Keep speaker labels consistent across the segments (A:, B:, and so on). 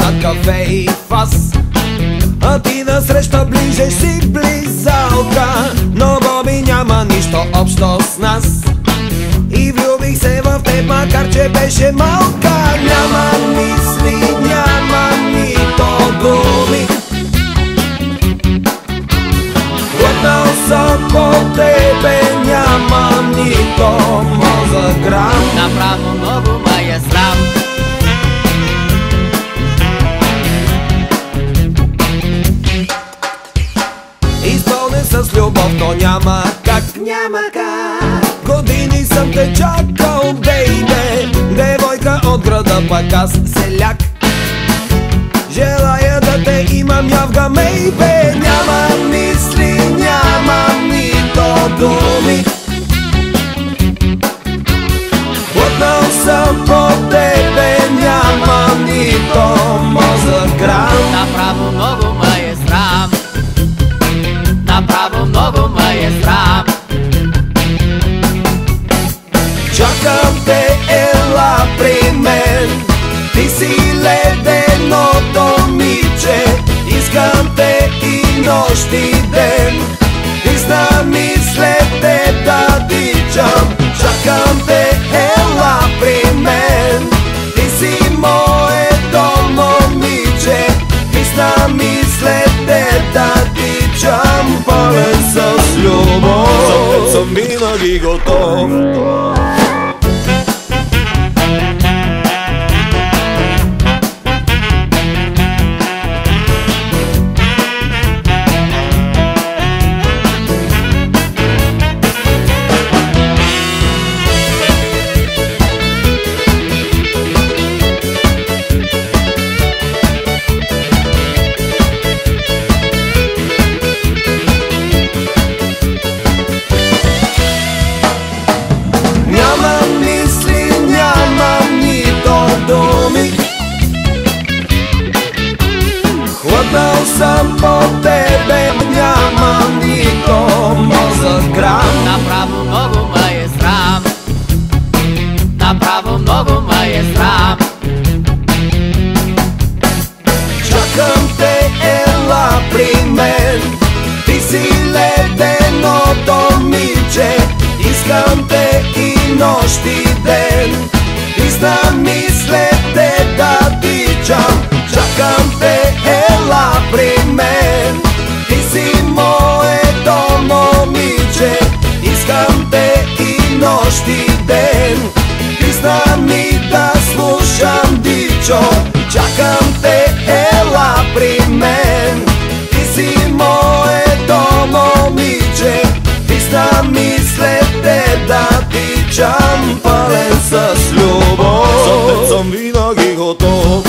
A: на кафе и фас. А ти насреща ближеш си близалка, но Боби няма нищо общо с нас. И влюбих се в теб, макар че беше малка. Няма мисли, няма нито думи. Глътнал съм по тебе, няма нито мозък грам.
B: Направо много ме е срам.
A: Изпълнен с любов, то няма как, няма как. Години съм те чакал, бейбе, девойка от града, пак аз селяк. Желая да те имам, явга мейбе. Няма мисли, няма нито думи. Глътнал съм по тебе, няма нито мозък грам.
B: Направо много ме е срам. Направо много ме е срам.
A: Чакам те, ела при мен. Ти си леденото миче. Искам те и нощ и ден. И знам и след теб да тичам. Чакам те, ела при мен. Ти си мое долно миче. И знам и след теб да тичам. Пълен с любов, за теб съм винаги готов. Хладнал съм по тебе, няма нито мозък грам.
B: Направо много ме е срам. Направо много ме е срам.
A: Чакам те, ела при мен. Ти си леденото миче. Искам те и нощ и ден. И знам и след те да тичам. Чакам те, ела при мен. Ти си мое долно миче. Искам те и нощ и ден. И знам и да слушам дичо. Чакам те, ела при мен. Ти си мое долно миче. И знам и след те да тичам. Пълен с любов, за теб съм винаги готов.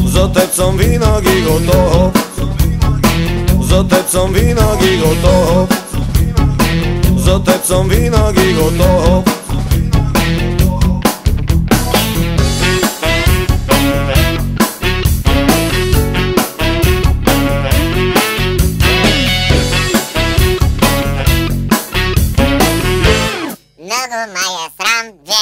A: За теб съм винаги готов. За теб съм винаги готов. За теб съм винаги готов.
C: Много ме е срам, бе.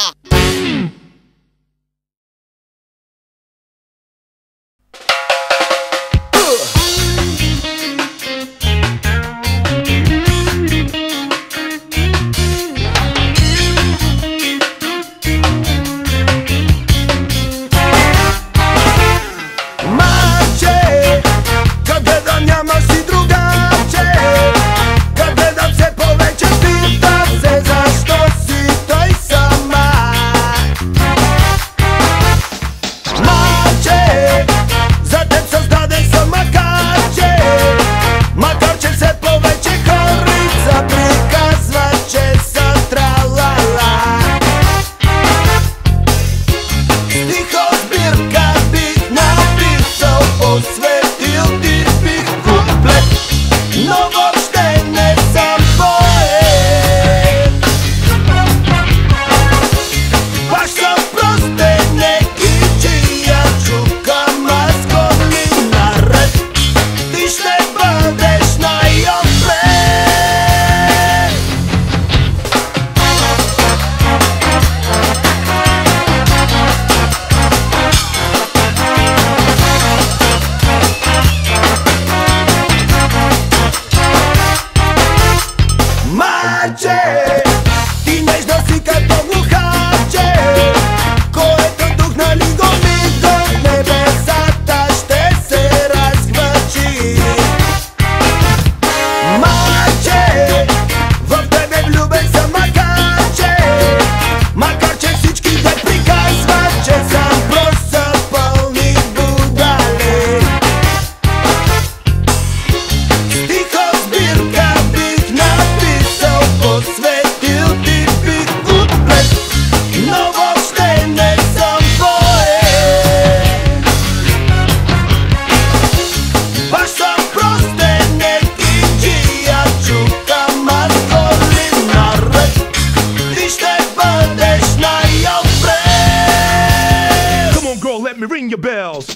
A: Къде да все повече пита се защо си той сам. ring your bells.